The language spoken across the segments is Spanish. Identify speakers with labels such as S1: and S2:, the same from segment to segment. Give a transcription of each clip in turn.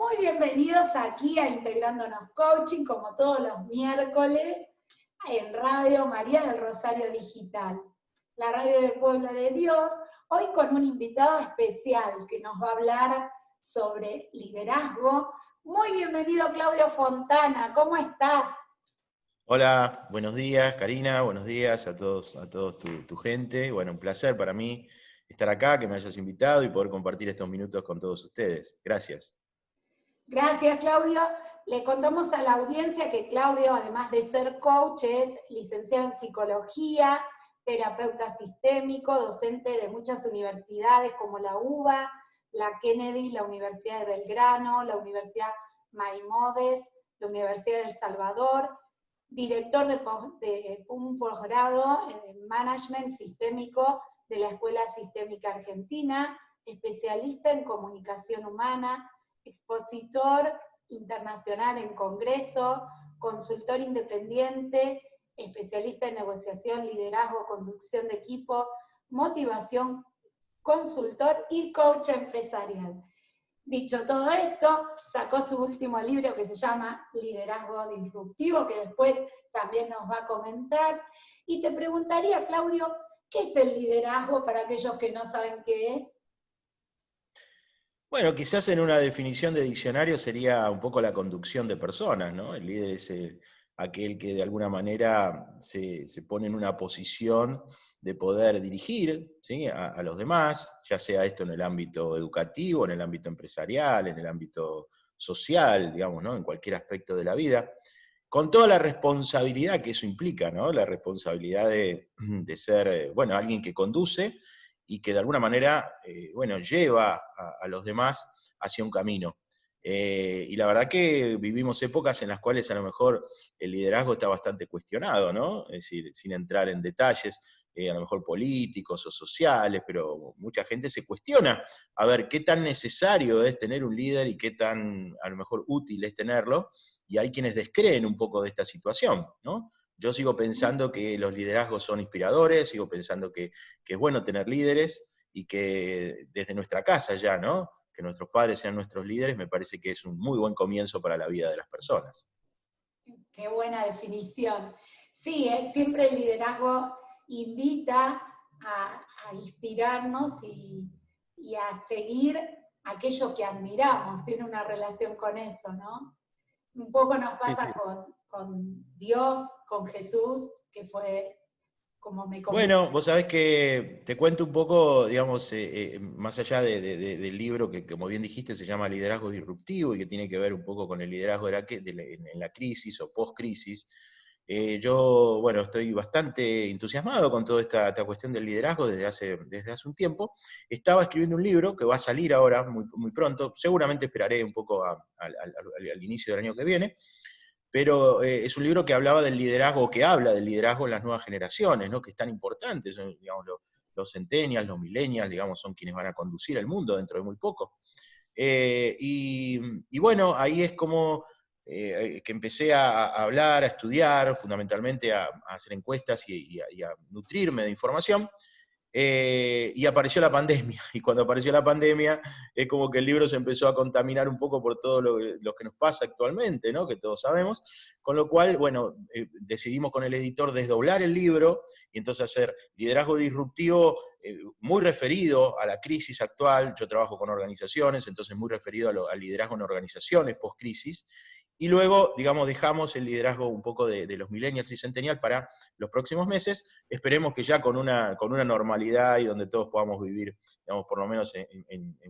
S1: Muy bienvenidos aquí a Integrándonos Coaching, como todos los miércoles, en Radio María del Rosario Digital, la radio del pueblo de Dios, hoy con un invitado especial que nos va a hablar sobre liderazgo. Muy bienvenido, Claudio Fontana, ¿cómo estás?
S2: Hola, buenos días, Karina, buenos días a todos tu gente. Bueno, un placer para mí estar acá, que me hayas invitado y poder compartir estos minutos con todos ustedes. Gracias.
S1: Gracias, Claudio. Le contamos a la audiencia que Claudio, además de ser coach, es licenciado en psicología, terapeuta sistémico, docente de muchas universidades como la UBA, la Kennedy, la Universidad de Belgrano, la Universidad Maimódez, la Universidad de El Salvador, director de un posgrado en Management Sistémico de la Escuela Sistémica Argentina, especialista en comunicación humana, expositor internacional en congreso, consultor independiente, especialista en negociación, liderazgo, conducción de equipo, motivación, consultor y coach empresarial. Dicho todo esto, sacó su último libro que se llama Liderazgo Disruptivo, que después también nos va a comentar. Y te preguntaría, Claudio, ¿qué es el liderazgo para aquellos que no saben qué es?
S2: Bueno, quizás en una definición de diccionario sería un poco la conducción de personas, ¿no? El líder es aquel que de alguna manera se pone en una posición de poder dirigir, ¿sí? a los demás, ya sea esto en el ámbito educativo, en el ámbito empresarial, en el ámbito social, digamos, ¿no? En cualquier aspecto de la vida, con toda la responsabilidad que eso implica, ¿no? La responsabilidad de ser, bueno, alguien que conduce y que de alguna manera, bueno, lleva a los demás hacia un camino. Y la verdad que vivimos épocas en las cuales a lo mejor el liderazgo está bastante cuestionado, ¿no? Es decir, sin entrar en detalles, a lo mejor políticos o sociales, pero mucha gente se cuestiona a ver qué tan necesario es tener un líder y qué tan a lo mejor útil es tenerlo, y hay quienes descreen un poco de esta situación, ¿no? Yo sigo pensando que los liderazgos son inspiradores, sigo pensando que es bueno tener líderes y que desde nuestra casa ya, ¿no? Que nuestros padres sean nuestros líderes, me parece que es un muy buen comienzo para la vida de las personas.
S1: Qué buena definición. Sí, siempre el liderazgo invita a inspirarnos y a seguir aquello que admiramos, tiene una relación con eso, ¿no? Un poco nos
S2: Sí,
S1: pasa
S2: sí.
S1: con Dios, con Jesús, que fue como me comenta.
S2: Bueno, vos sabés que te cuento un poco, digamos, más allá del libro que, como bien dijiste, se llama Liderazgo Disruptivo y que tiene que ver un poco con el liderazgo en la crisis o post-crisis. Yo, bueno, estoy bastante entusiasmado con toda esta cuestión del liderazgo desde hace un tiempo. Estaba escribiendo un libro que va a salir ahora muy, muy pronto, seguramente esperaré un poco al inicio del año que viene, pero es un libro que hablaba del liderazgo, que habla del liderazgo en las nuevas generaciones, ¿no? Que es tan importante, son, digamos, los centennials, los millennials, digamos, son quienes van a conducir el mundo dentro de muy poco. Y bueno, ahí es como que empecé a hablar, a estudiar, fundamentalmente a hacer encuestas y a nutrirme de información. Y apareció la pandemia, y cuando apareció la pandemia es como que el libro se empezó a contaminar un poco por todo lo que nos pasa actualmente, ¿no? Que todos sabemos, con lo cual, bueno, decidimos con el editor desdoblar el libro y entonces hacer liderazgo disruptivo muy referido a la crisis actual. Yo trabajo con organizaciones, entonces muy referido al liderazgo en organizaciones post-crisis, y luego, digamos, dejamos el liderazgo un poco de los millennials y centennials para los próximos meses. Esperemos que ya con una normalidad y donde todos podamos vivir, digamos, por lo menos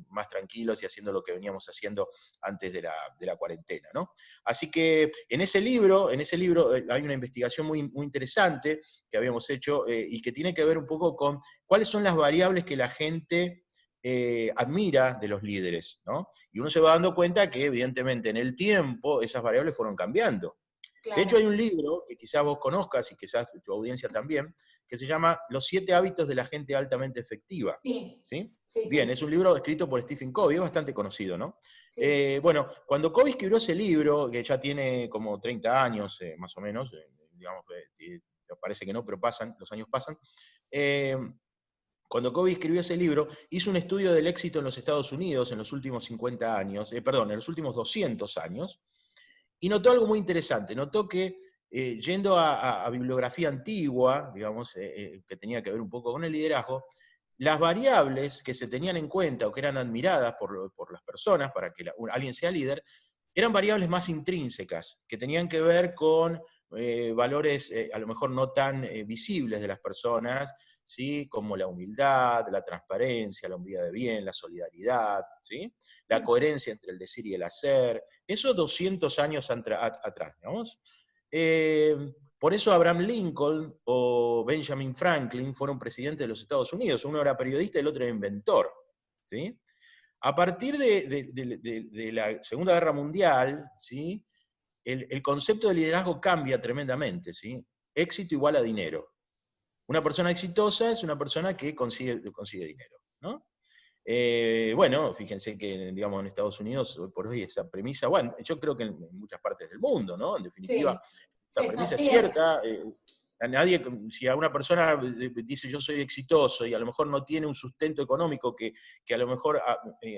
S2: más tranquilos y haciendo lo que veníamos haciendo antes de la cuarentena, ¿no? Así que en ese libro hay una investigación muy, muy interesante que habíamos hecho y que tiene que ver un poco con cuáles son las variables que la gente admira de los líderes, ¿no? Y uno se va dando cuenta que evidentemente en el tiempo esas variables fueron cambiando. De hecho,
S1: Claro.
S2: hay un libro que quizás vos conozcas y quizás tu audiencia también, que se llama Los 7 hábitos de la gente altamente efectiva.
S1: Sí,
S2: ¿Sí?
S1: sí,
S2: Bien,
S1: sí,
S2: es un libro escrito por Stephen Covey, es bastante conocido, ¿no?
S1: sí.
S2: Bueno, cuando Covey escribió ese libro, que ya tiene como 30 años, más o menos, digamos, parece que no, pero los años pasan, cuando Covey escribió ese libro, hizo un estudio del éxito en los Estados Unidos en los últimos 50 años, en los últimos 200 años, y notó algo muy interesante. Notó que, yendo a bibliografía antigua, digamos, que tenía que ver un poco con el liderazgo, las variables que se tenían en cuenta o que eran admiradas por las personas para que alguien sea líder, eran variables más intrínsecas, que tenían que ver con valores a lo mejor no tan visibles de las personas, ¿sí? Como la humildad, la transparencia, la hombría de bien, la solidaridad, ¿sí? La coherencia entre el decir y el hacer, eso 200 años atrás, digamos. Por eso Abraham Lincoln o Benjamin Franklin fueron presidentes de los Estados Unidos, uno era periodista y el otro era inventor, ¿sí? A partir de la Segunda Guerra Mundial, ¿sí? El concepto de liderazgo cambia tremendamente, ¿sí? Éxito igual a dinero. Una persona exitosa es una persona que consigue dinero, ¿no? Bueno, fíjense que, digamos, en Estados Unidos, hoy por hoy, esa premisa, bueno, yo creo que en muchas partes del mundo, ¿no? En definitiva,
S1: Sí,
S2: esa
S1: se
S2: premisa es
S1: sostiene.
S2: cierta. A nadie, si a una persona dice yo soy exitoso y a lo mejor no tiene un sustento económico que a lo mejor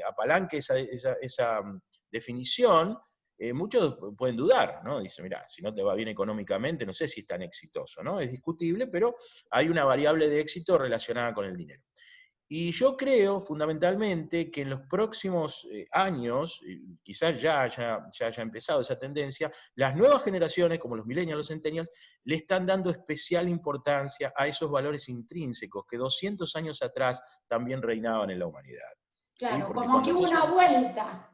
S2: apalanque esa definición, muchos pueden dudar, ¿no? Dicen, mira, si no te va bien económicamente, no sé si es tan exitoso, ¿no? Es discutible, pero hay una variable de éxito relacionada con el dinero. Y yo creo fundamentalmente que en los próximos años, quizás ya haya empezado esa tendencia, las nuevas generaciones, como los millennials, los centennials, le están dando especial importancia a esos valores intrínsecos que 200 años atrás también reinaban en la humanidad. ¿Sí?
S1: Claro,
S2: Porque
S1: como
S2: cuando
S1: que hubo
S2: haces
S1: una vuelta.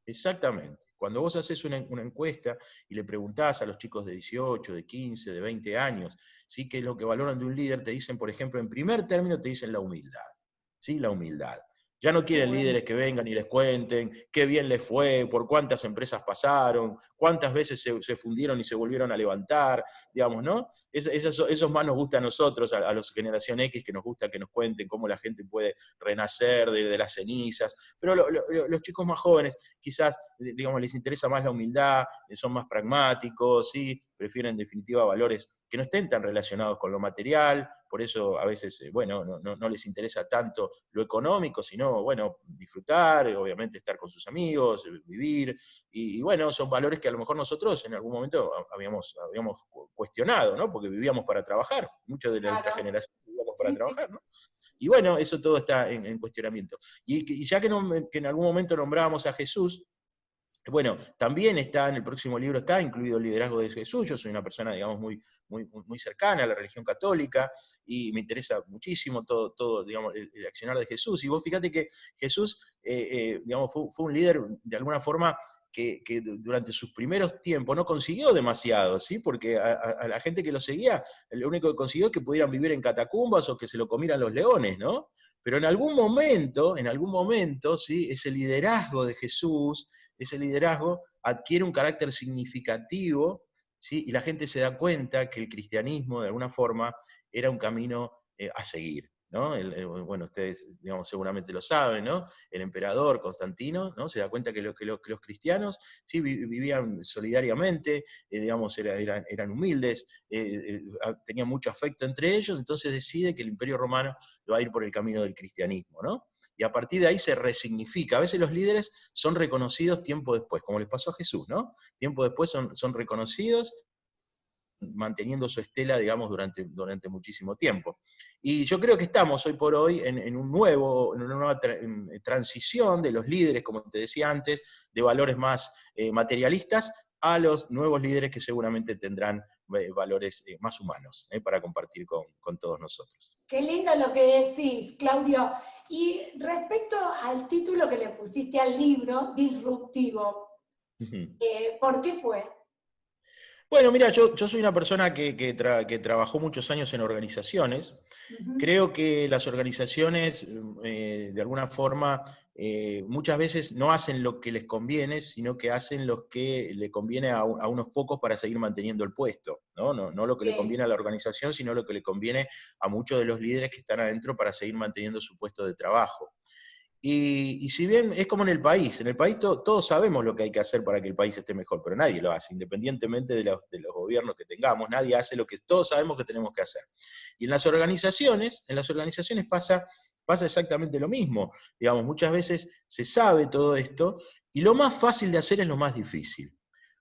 S2: exactamente. Cuando vos haces una encuesta y le preguntás a los chicos de 18, de 15, de 20 años, ¿sí? ¿Qué es lo que valoran de un líder? Te dicen, por ejemplo, en primer término te dicen la humildad. ¿Sí? La humildad. Ya no
S1: Qué
S2: quieren
S1: bueno.
S2: líderes que vengan y les cuenten qué bien les fue, por cuántas empresas pasaron, cuántas veces se fundieron y se volvieron a levantar, digamos, ¿no? Esos más nos gusta a nosotros, a los generación X, que nos gusta que nos cuenten cómo la gente puede renacer de las cenizas, pero los chicos más jóvenes quizás, digamos, les interesa más la humildad, son más pragmáticos, ¿sí? Prefieren en definitiva valores que no estén tan relacionados con lo material, por eso a veces, bueno, no les interesa tanto lo económico, sino, bueno, disfrutar, obviamente estar con sus amigos, vivir, y bueno, son valores que a lo mejor nosotros en algún momento habíamos cuestionado, ¿no? Porque vivíamos para trabajar, muchos de nuestra
S1: Claro.
S2: generación vivíamos para
S1: Sí, sí.
S2: trabajar, ¿no? Y bueno, eso todo está en cuestionamiento. Y ya que en algún momento nombrábamos a Jesús, bueno, también está en el próximo libro, está incluido el liderazgo de Jesús. Yo soy una persona, digamos, muy cercana a la religión católica y me interesa muchísimo todo digamos, el accionar de Jesús. Y vos fíjate que Jesús, digamos, fue un líder de alguna forma que durante sus primeros tiempos no consiguió demasiado, ¿sí? Porque a la gente que lo seguía, lo único que consiguió es que pudieran vivir en catacumbas o que se lo comieran los leones, ¿no? Pero en algún momento, ¿sí? Ese liderazgo de Jesús, ese liderazgo adquiere un carácter significativo, ¿sí? Y la gente se da cuenta que el cristianismo, de alguna forma, era un camino a seguir, ¿no? Bueno, ustedes, digamos, seguramente lo saben, ¿no? El emperador Constantino, ¿no? Se da cuenta que los cristianos, ¿sí? Vivían solidariamente, digamos, eran humildes, tenían mucho afecto entre ellos, entonces decide que el Imperio Romano va a ir por el camino del cristianismo, ¿no? Y a partir de ahí se resignifica. A veces los líderes son reconocidos tiempo después, como les pasó a Jesús, ¿no? Tiempo después son reconocidos, manteniendo su estela, digamos, durante muchísimo tiempo. Y yo creo que estamos hoy por hoy en una nueva transición de los líderes, como te decía antes, de valores más materialistas a los nuevos líderes que seguramente tendrán valores más humanos para compartir con todos nosotros.
S1: Qué lindo lo que decís, Claudio. Y respecto al título que le pusiste al libro, Disruptivo, ¿por qué fue?
S2: Bueno, mira, yo soy una persona que trabajó muchos años en organizaciones.
S1: Ujú.
S2: Creo que las organizaciones, de alguna forma, muchas veces no hacen lo que les conviene, sino que hacen lo que le conviene a unos pocos para seguir manteniendo el puesto, ¿no? No lo que le
S1: Sí,
S2: conviene a la organización, sino lo que le conviene a muchos de los líderes que están adentro para seguir manteniendo su puesto de trabajo. Y si bien es como en el país todos sabemos lo que hay que hacer para que el país esté mejor, pero nadie lo hace, independientemente de los gobiernos que tengamos, nadie hace lo que todos sabemos que tenemos que hacer. Y en las organizaciones pasa exactamente lo mismo. Digamos, muchas veces se sabe todo esto, y lo más fácil de hacer es lo más difícil.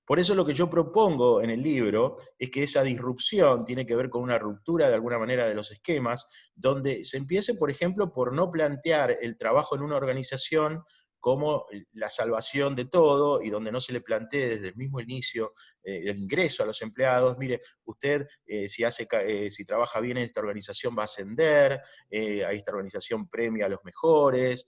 S2: Por eso lo que yo propongo en el libro es que esa disrupción tiene que ver con una ruptura de alguna manera de los esquemas, donde se empiece, por ejemplo, por no plantear el trabajo en una organización como la salvación de todo, y donde no se le plantee desde el mismo inicio el ingreso a los empleados: mire, usted si trabaja bien en esta organización va a ascender, a esta organización premia a los mejores,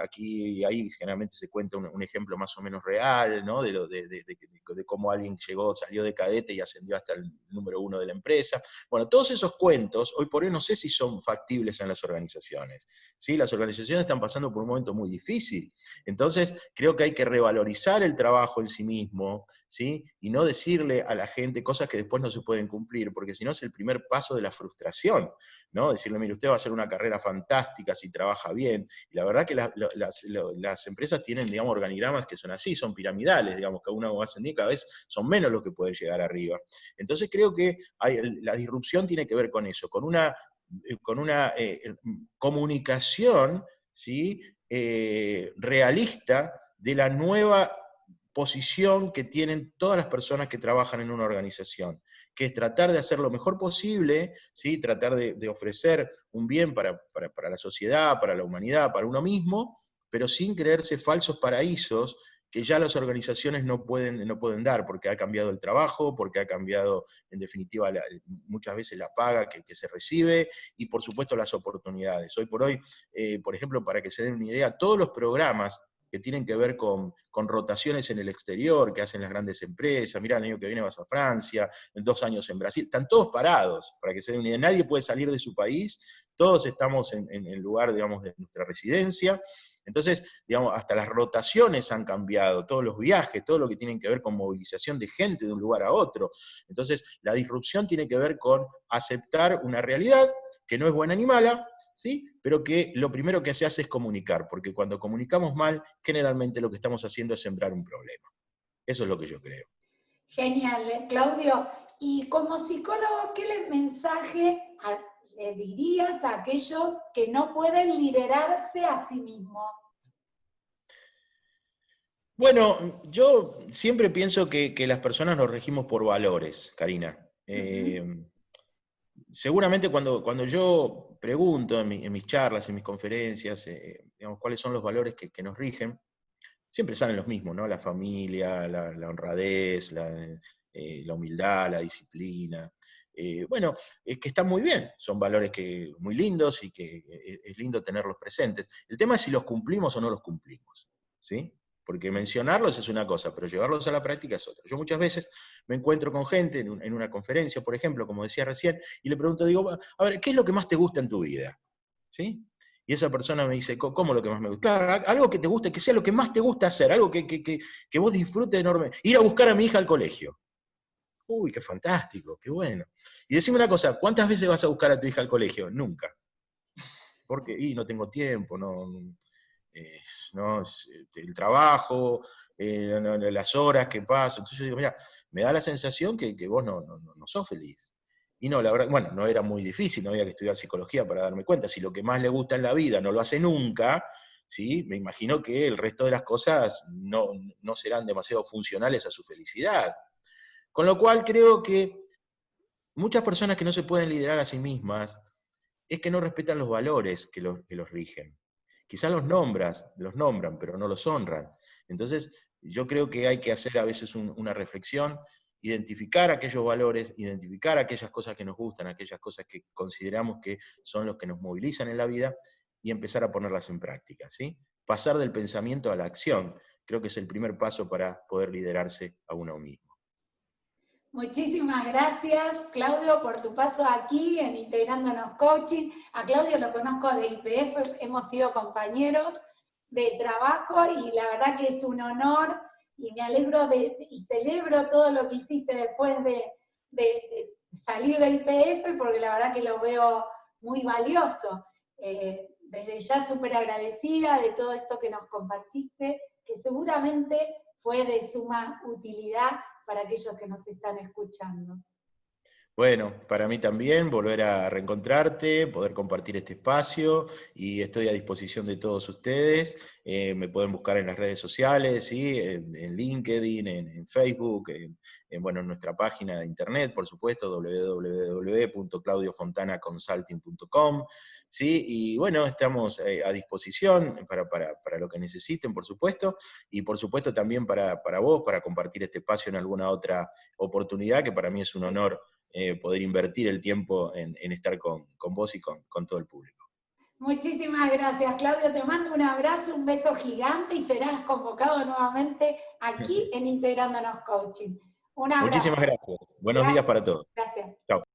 S2: aquí y ahí generalmente se cuenta un ejemplo más o menos real, ¿no? De cómo alguien salió de cadete y ascendió hasta el número 1 de la empresa. Bueno, todos esos cuentos, hoy por hoy no sé si son factibles en las organizaciones. ¿Sí? Las organizaciones están pasando por un momento muy difícil. Entonces, creo que hay que revalorizar el trabajo en sí mismo, ¿sí? Y no decirle a la gente cosas que después no se pueden cumplir, porque si no es el primer paso de la frustración, ¿no? Decirle: mire, usted va a hacer una carrera fantástica si trabaja bien. Y la verdad que las empresas tienen, digamos, organigramas que son así, son piramidales, digamos, que uno va ascendiendo y cada vez son menos los que pueden llegar arriba. Entonces creo que la disrupción tiene que ver con eso, con una comunicación, ¿sí? Realista de la nueva posición que tienen todas las personas que trabajan en una organización, que es tratar de hacer lo mejor posible, ¿sí? Tratar de ofrecer un bien para la sociedad, para la humanidad, para uno mismo, pero sin creerse falsos paraísos que ya las organizaciones no pueden dar, porque ha cambiado el trabajo, porque ha cambiado, en definitiva, muchas veces la paga que se recibe, y por supuesto las oportunidades. Hoy por hoy, por ejemplo, para que se den una idea, todos los programas que tienen que ver con rotaciones en el exterior, que hacen las grandes empresas: mirá, el año que viene vas a Francia, en 2 años en Brasil, están todos parados, para que se den una idea. Nadie puede salir de su país, todos estamos en lugar, digamos, de nuestra residencia. Entonces, digamos, hasta las rotaciones han cambiado, todos los viajes, todo lo que tiene que ver con movilización de gente de un lugar a otro. Entonces, la disrupción tiene que ver con aceptar una realidad que no es buena ni mala, ¿sí? Pero que lo primero que se hace es comunicar, porque cuando comunicamos mal, generalmente lo que estamos haciendo es sembrar un problema. Eso es lo que yo creo.
S1: Genial, Claudio. Y como psicólogo, ¿qué mensaje le dirías a aquellos que no pueden liderarse a sí mismos?
S2: Bueno, yo siempre pienso que las personas nos regimos por valores, Karina. Seguramente cuando yo pregunto en mis charlas, en mis conferencias, digamos, cuáles son los valores que nos rigen, siempre salen los mismos, ¿no? La familia, la honradez, la humildad, la disciplina. Bueno, es que están muy bien, son valores muy lindos, y que es lindo tenerlos presentes. El tema es si los cumplimos o no los cumplimos, ¿sí? Porque mencionarlos es una cosa, pero llevarlos a la práctica es otra. Yo muchas veces me encuentro con gente en una conferencia, por ejemplo, como decía recién, y le pregunto, digo: a ver, ¿qué es lo que más te gusta en tu vida? ¿Sí? Y esa persona me dice: ¿cómo lo que más me gusta? Claro, algo que te guste, que sea lo que más te gusta hacer, algo que vos disfrutes enorme. Ir a buscar a mi hija al colegio. Uy, qué fantástico, qué bueno. Y decime una cosa: ¿cuántas veces vas a buscar a tu hija al colegio? Nunca. Porque no tengo tiempo, eh, no, el trabajo, las horas que paso. Entonces yo digo: mira, me da la sensación que vos no sos feliz. Y no, la verdad, bueno, no era muy difícil, no había que estudiar psicología para darme cuenta. Si lo que más le gusta en la vida no lo hace nunca, ¿sí? Me imagino que el resto de las cosas no serán demasiado funcionales a su felicidad. Con lo cual creo que muchas personas que no se pueden liderar a sí mismas es que no respetan los valores que los rigen. Quizás los nombran, pero no los honran. Entonces, yo creo que hay que hacer a veces una reflexión, identificar aquellos valores, identificar aquellas cosas que nos gustan, aquellas cosas que consideramos que son los que nos movilizan en la vida, y empezar a ponerlas en práctica, ¿sí? Pasar del pensamiento a la acción, creo que es el primer paso para poder liderarse a uno mismo.
S1: Muchísimas gracias, Claudio, por tu paso aquí en Integrándonos Coaching. A Claudio lo conozco de IPF, hemos sido compañeros de trabajo, y la verdad que es un honor, y me alegro y celebro todo lo que hiciste después de salir de IPF, porque la verdad que lo veo muy valioso. desde ya súper agradecida de todo esto que nos compartiste, que seguramente fue de suma utilidad para aquellos que nos están escuchando.
S2: Bueno, para mí también volver a reencontrarte, poder compartir este espacio y estoy a disposición de todos ustedes. Me pueden buscar en las redes sociales, ¿sí? En LinkedIn, en Facebook, bueno, en nuestra página de internet, por supuesto, www.claudiofontanaconsulting.com. ¿Sí? Y bueno, estamos a disposición para lo que necesiten, por supuesto, y por supuesto también para vos, para compartir este espacio en alguna otra oportunidad, que para mí es un honor poder invertir el tiempo en estar con vos y con todo el público.
S1: Muchísimas gracias, Claudio. Te mando un abrazo, un beso gigante y serás convocado nuevamente aquí en Integrándonos Coaching. Un abrazo.
S2: Muchísimas gracias. Buenos días
S1: Gracias.
S2: para todos.
S1: Gracias.
S2: Chao.